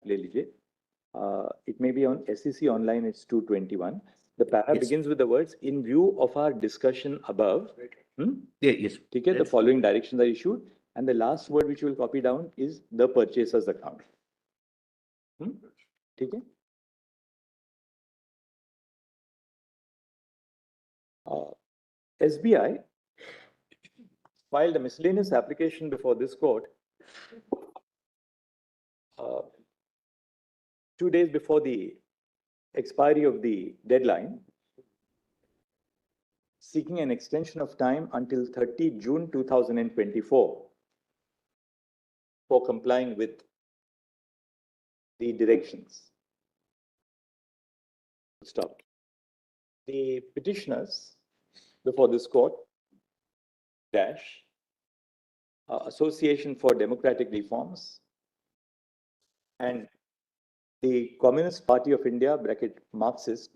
ले लीजिए. It may be on SEC online, it's 221. The para begins with the words, in view of our discussion above. Yes. Okay, the following directions are issued. And the last word which you will copy down is the purchaser's account. Okay. SBI filed a miscellaneous application before this court 2 days before the expiry of the deadline, seeking an extension of time until 30 June 2024 for complying with the directions. Stop. The petitioners before this court, Association for Democratic Reforms, and the Communist Party of India, Marxist,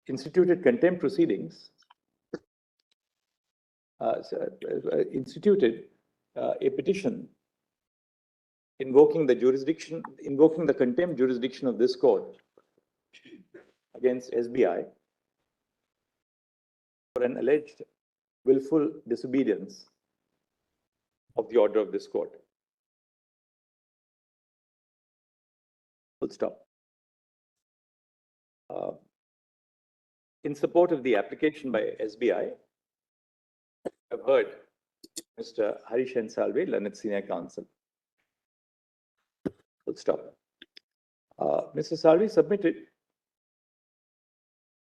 instituted contempt proceedings, instituted a petition invoking the contempt jurisdiction of this court against SBI for an alleged willful disobedience of the order of this court. Full stop. In support of the application by SBI, I've heard Mr. Harish N. Salve, learned senior counsel. Full stop. Mr. Salve submitted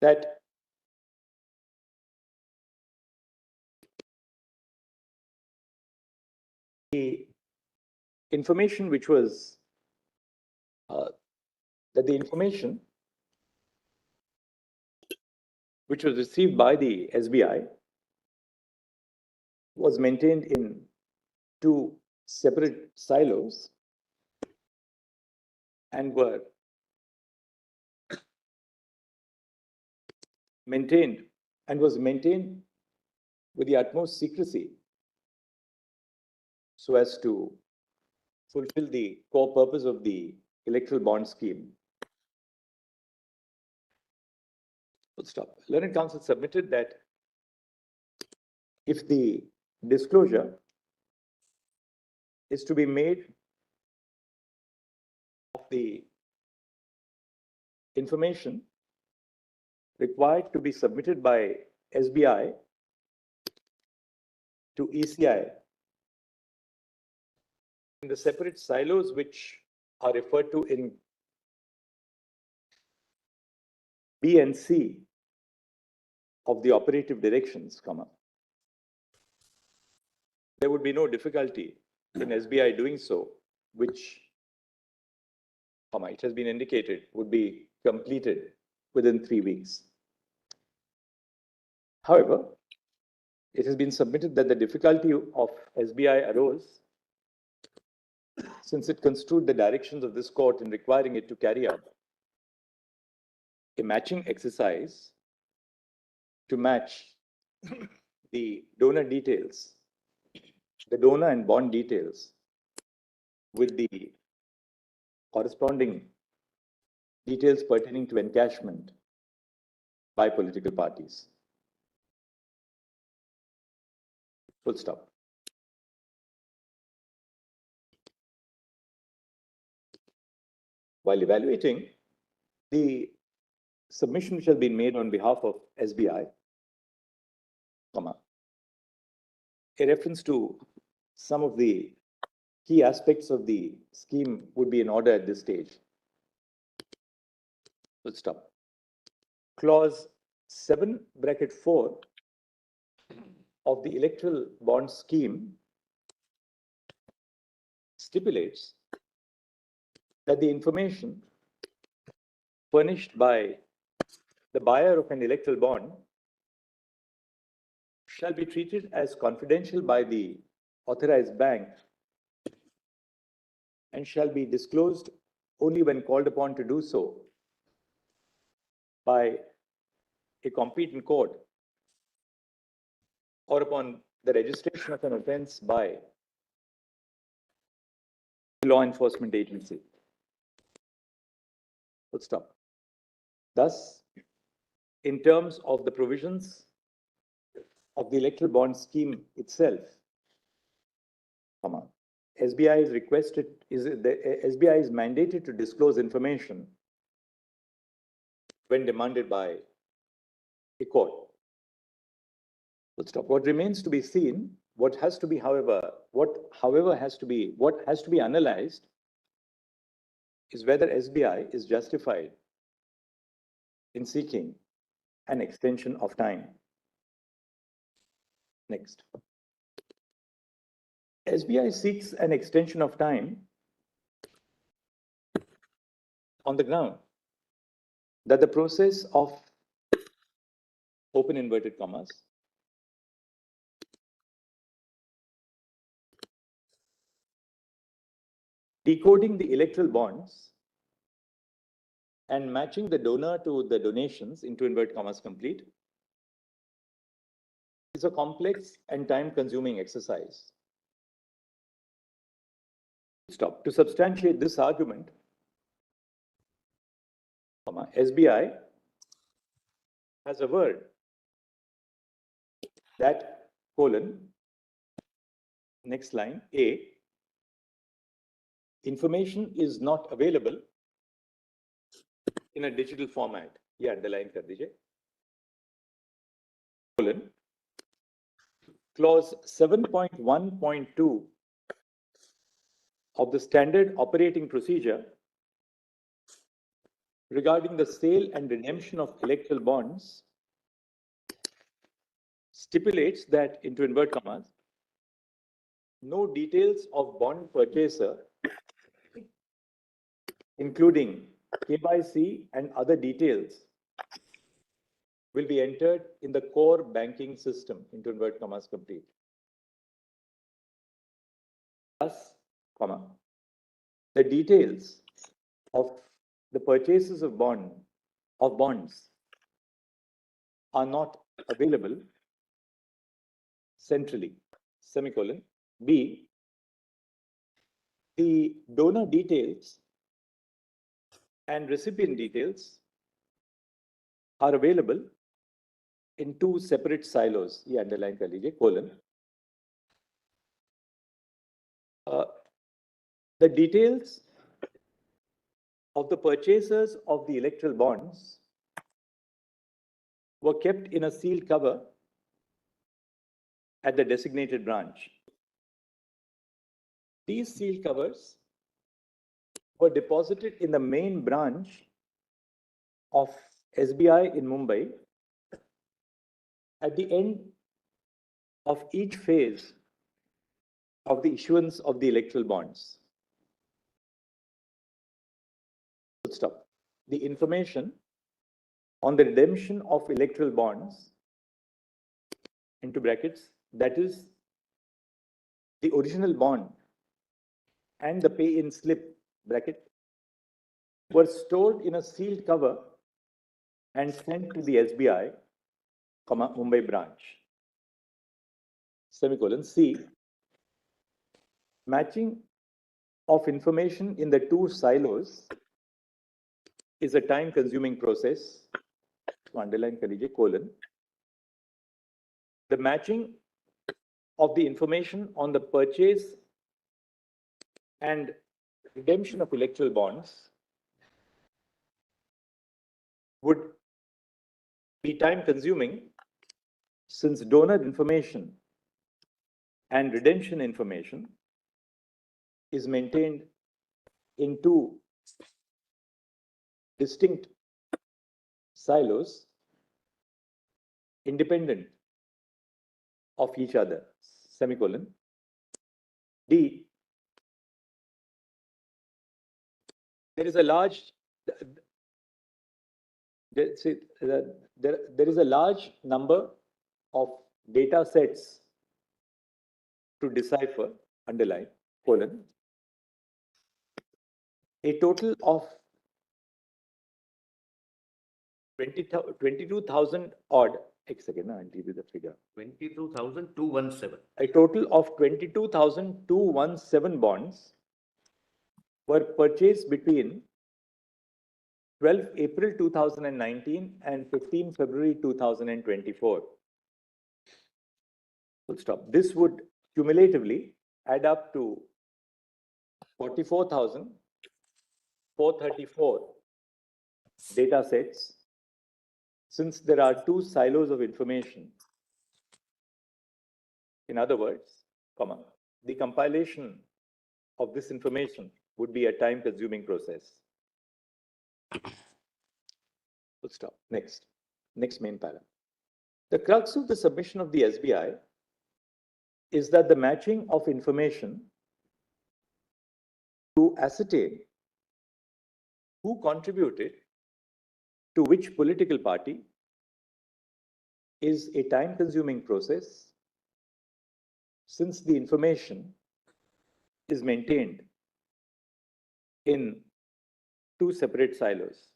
that the information which was which was received by the SBI was maintained in 2 separate silos and were maintained with the utmost secrecy so as to fulfill the core purpose of the electoral bond scheme. Full stop. Learned counsel submitted that if the disclosure is to be made of the information required to be submitted by SBI to ECI in the separate silos which are referred to in B and C of the operative directions, there would be no difficulty in SBI doing so, which, it has been indicated, would be completed within 3 weeks. However, it has been submitted that the difficulty of SBI arose since it construed the directions of this court in requiring it to carry out a matching exercise to match the donor details, the donor and bond details, with the corresponding details pertaining to encashment by political parties. Full stop. While evaluating the submission which has been made on behalf of SBI, a reference to some of the key aspects of the scheme would be in order at this stage. Full stop. Clause 7(4) of the electoral bond scheme stipulates that the information furnished by the buyer of an electoral bond shall be treated as confidential by the authorized bank and shall be disclosed only when called upon to do so by a competent court or upon the registration of an offense by law enforcement agency. Full stop. Thus, in terms of the provisions of the electoral bond scheme itself, SBI is SBI is mandated to disclose information when demanded by a court. Full stop. What remains to be seen, what has to be analyzed is whether SBI is justified in seeking an extension of time. Next. SBI seeks an extension of time on the ground that the process of open inverted commas decoding the electoral bonds and matching the donor to the donations into inverted commas complete is a complex and time-consuming exercise. Stop. To substantiate this argument, SBI has averred that next line, A, information is not available in a digital format. Yeah, underline kar dijiye. Clause 7.1.2 of the standard operating procedure regarding the sale and redemption of electoral bonds stipulates that, into inverted commas, no details of bond purchaser, including KYC and other details, will be entered in the core banking system, into inverted commas complete. Thus, the details of the purchases of bonds are not available centrally, semicolon. B, the donor details and recipient details are available in two separate silos. ये underline कर लीजिए, colon. The details of the purchasers of the electoral bonds were kept in a sealed cover at the designated branch. These sealed covers were deposited in the main branch of SBI in Mumbai at the end of each phase of the issuance of the electoral bonds. Stop. The information on the redemption of electoral bonds, into brackets, that is the original bond and the pay-in slip, bracket, were stored in a sealed cover and sent to the SBI, Mumbai branch. Semicolon. C, matching of information in the two silos is a time-consuming process. So underline kar colon. The matching of the information on the purchase and redemption of electoral bonds would be time-consuming since donor information and redemption information is maintained in two distinct silos independent of each other, semicolon. D, there is a large number of data sets to decipher, underline, colon. A total of 22,000 odd, I'll give you the figure. 22,217. A total of 22,217 bonds were purchased between 12 April 2019 and 15 February 2024. Full stop. This would cumulatively add up to 44,434 data sets, since there are two silos of information. In other words, the compilation of this information would be a time-consuming process. Full stop. Next main para. The crux of the submission of the SBI is that the matching of information to ascertain who contributed to which political party is a time-consuming process, since the information is maintained in two separate silos.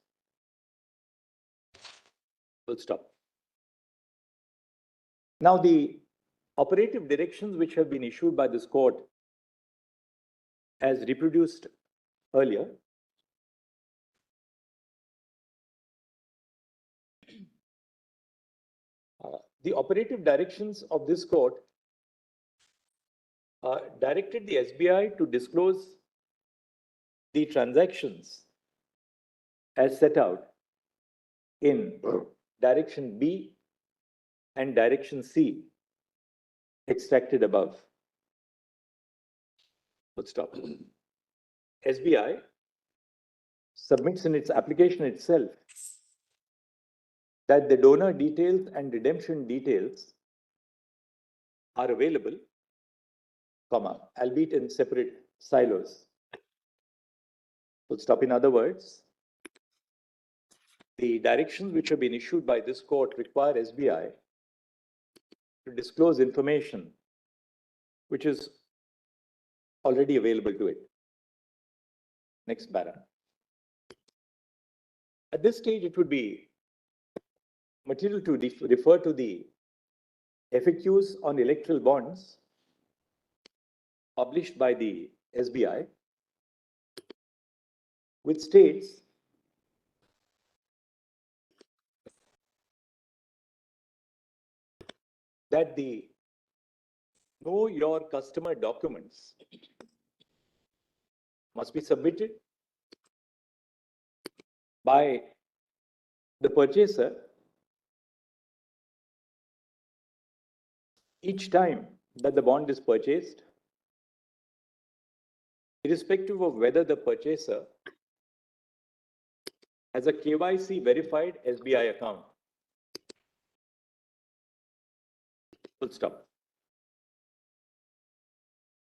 Full stop. Now, the operative directions which have been issued by this court, as reproduced earlier, the operative directions of this court directed the SBI to disclose the transactions as set out in direction B and direction C extracted above. Full stop. SBI submits in its application itself that the donor details and redemption details are available, albeit in separate silos. Full stop. In other words, the directions which have been issued by this court require SBI to disclose information which is already available to it. Next para. At this stage, it would be material to refer to the FAQs on electoral bonds published by the SBI, which states that the Know Your Customer documents must be submitted by the purchaser each time that the bond is purchased, irrespective of whether the purchaser has a KYC verified SBI account. Full stop.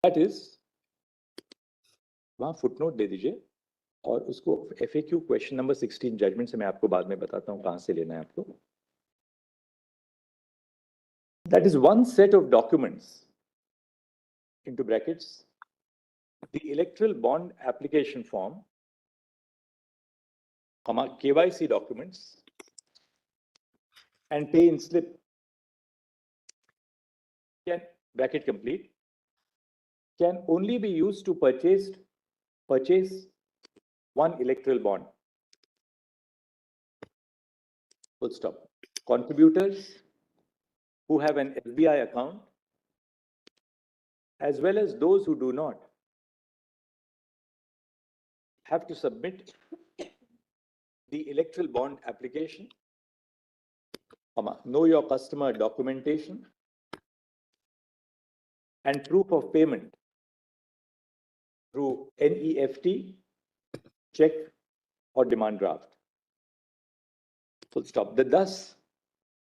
That is, वहाँ footnote दे दीजिए और उसको FAQ question number 16 judgement से मैं आपको बाद में बताता हूँ कहाँ से लेना है आपको. That is one set of documents, into brackets, the electoral bond application form, KYC documents, and pay in slip, can, bracket complete, can only be used to purchase one electoral bond. Full stop. Contributors who have an SBI account, as well as those who do not, have to submit the electoral bond application, Know Your Customer documentation, and proof of payment through NEFT, check, or demand draft. Full stop. Thus,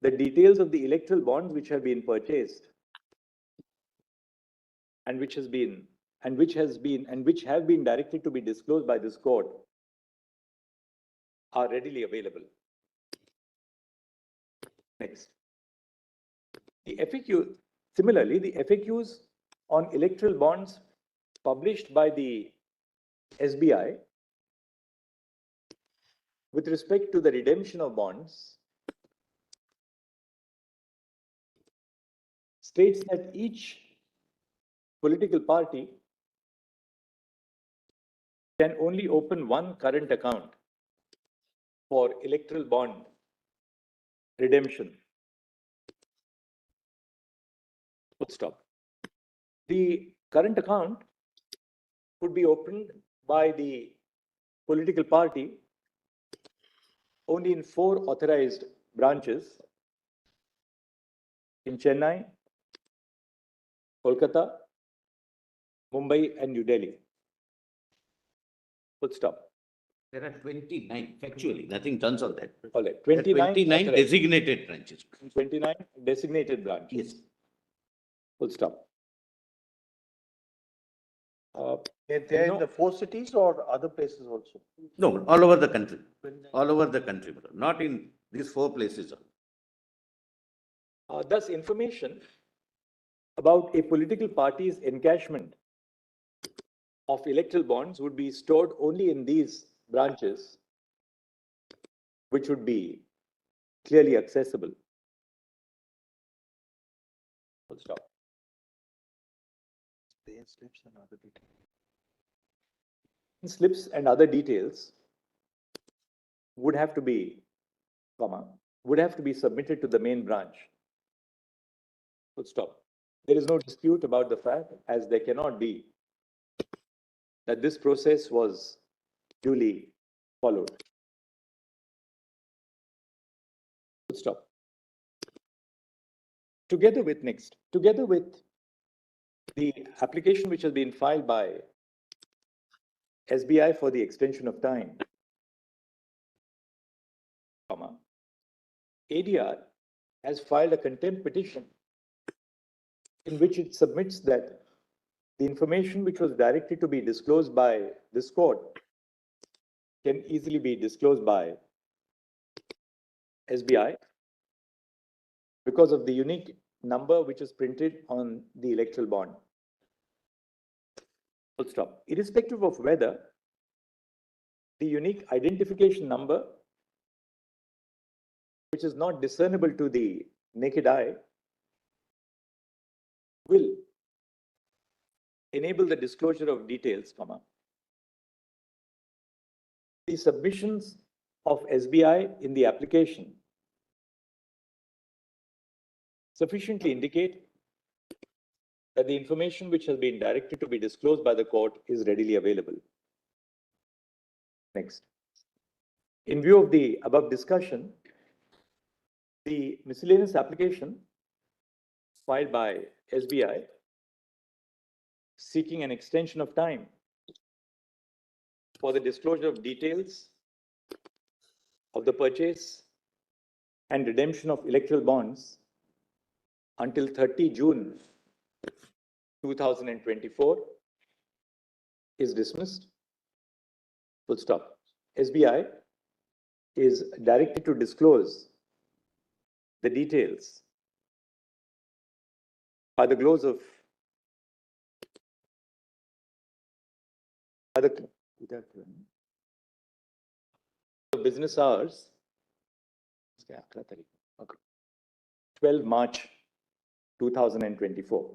the details of the electoral bonds which have been purchased and which have been directed to be disclosed by this court are readily available. Next. The FAQ, similarly, the FAQs on electoral bonds published by the SBI with respect to the redemption of bonds states that each political party can only open one current account for electoral bond redemption. Full stop. The current account could be opened by the political party only in 4 authorized branches in Chennai, Kolkata, Mumbai, and New Delhi. Full stop. There are 29, factually, nothing turns on that. All right, There are 29 authorized. designated branches. 29 designated branches. Yes. Full stop. They're in the 4 cities or other places also? No, all over the country. All over the country, brother. Not in these 4 places. Thus, information about a political party's encashment of electoral bonds would be stored only in these branches, which would be clearly accessible. Full stop. Slips and other details would have to be, submitted to the main branch. Full stop. There is no dispute about the fact, as there cannot be, that this process was duly followed. Full stop. Together with the application which has been filed by SBI for the extension of time, ADR has filed a contempt petition in which it submits that the information which was directed to be disclosed by this court can easily be disclosed by SBI because of the unique number which is printed on the electoral bond. Full stop. Irrespective of whether the unique identification number, which is not discernible to the naked eye, will enable the disclosure of details, the submissions of SBI in the application sufficiently indicate that the information which has been directed to be disclosed by the court is readily available. Next. In view of the above discussion, the miscellaneous application filed by SBI seeking an extension of time for the disclosure of details of the purchase and redemption of electoral bonds until 30 June 2024 is dismissed. Full stop. SBI is directed to disclose the details by the close of business hours, 12 March 2024.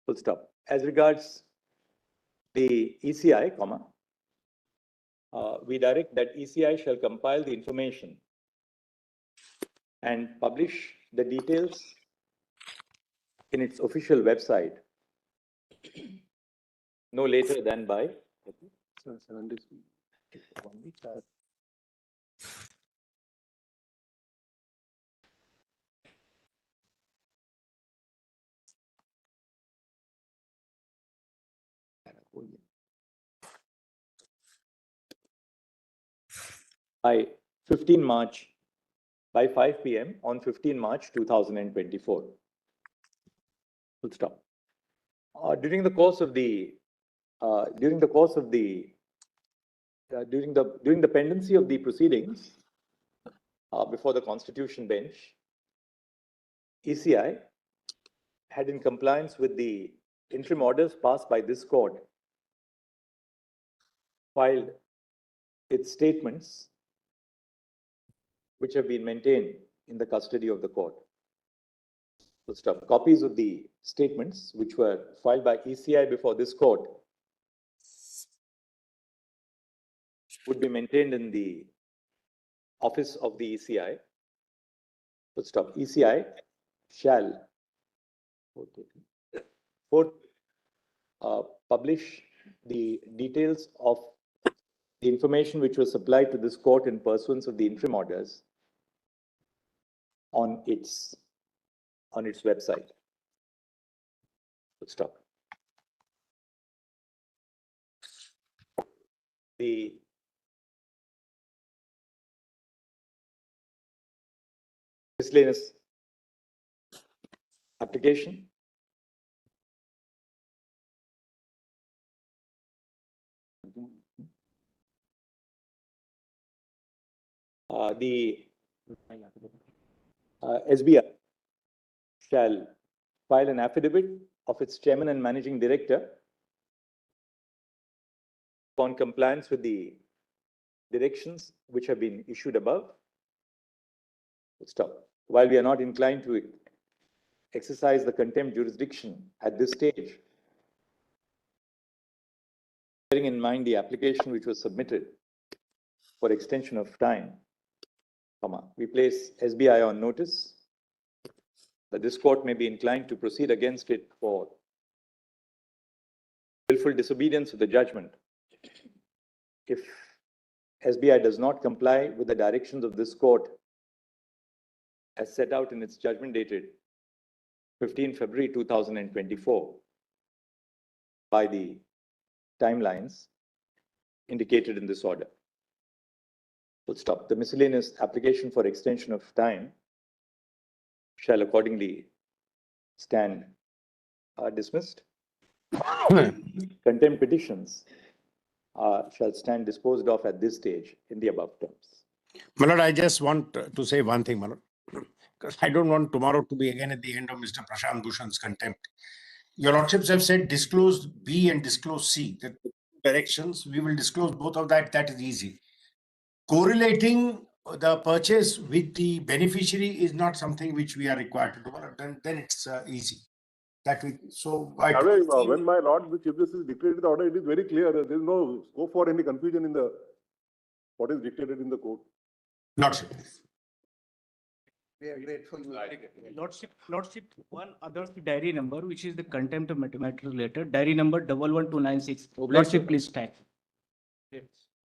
Full stop. As regards the ECI, we direct that ECI shall compile the information and publish the details in its official website no later than by 7 days. 1 week. by 15 March by 5 p.m. on 15 March 2024. Full stop. During the course of the pendency of the proceedings before the Constitution Bench, ECI had, in compliance with the interim orders passed by this court, filed its statements which have been maintained in the custody of the court. Full stop. Copies of the statements which were filed by ECI before this court would be maintained in the office of the ECI. Full stop. ECI shall fourth, publish the details of the information which was supplied to this court in pursuance of the interim orders on its website. Full stop. The miscellaneous application. The SBI shall file an affidavit of its chairman and managing director upon compliance with the directions which have been issued above. Stop. While we are not inclined to exercise the contempt jurisdiction at this stage, bearing in mind the application which was submitted for extension of time, we place SBI on notice that this court may be inclined to proceed against it for willful disobedience of the judgment if SBI does not comply with the directions of this court as set out in its judgment dated 15 February 2024 by the timelines indicated in this order. Full stop. The miscellaneous application for extension of time shall accordingly stand dismissed. Contempt petitions shall stand disposed of at this stage in the above terms. My lord, I just want to say one thing, my lord, because I don't want tomorrow to be again at the end of Mr. Prashant Bhushan's contempt. Your lordships have said disclose B and disclose C, the directions. We will disclose both of that. That is easy. Correlating the purchase with the beneficiary is not something which we are required to do. Then it's easy. That we so. When my lord, the chief justice dictated the order, it is very clear. There is no scope for any confusion in the what is dictated in the court. Lordship. We are grateful. Lordship, one other diary number, which is the contempt of matter related, diary number 11296. Lordship, please stand.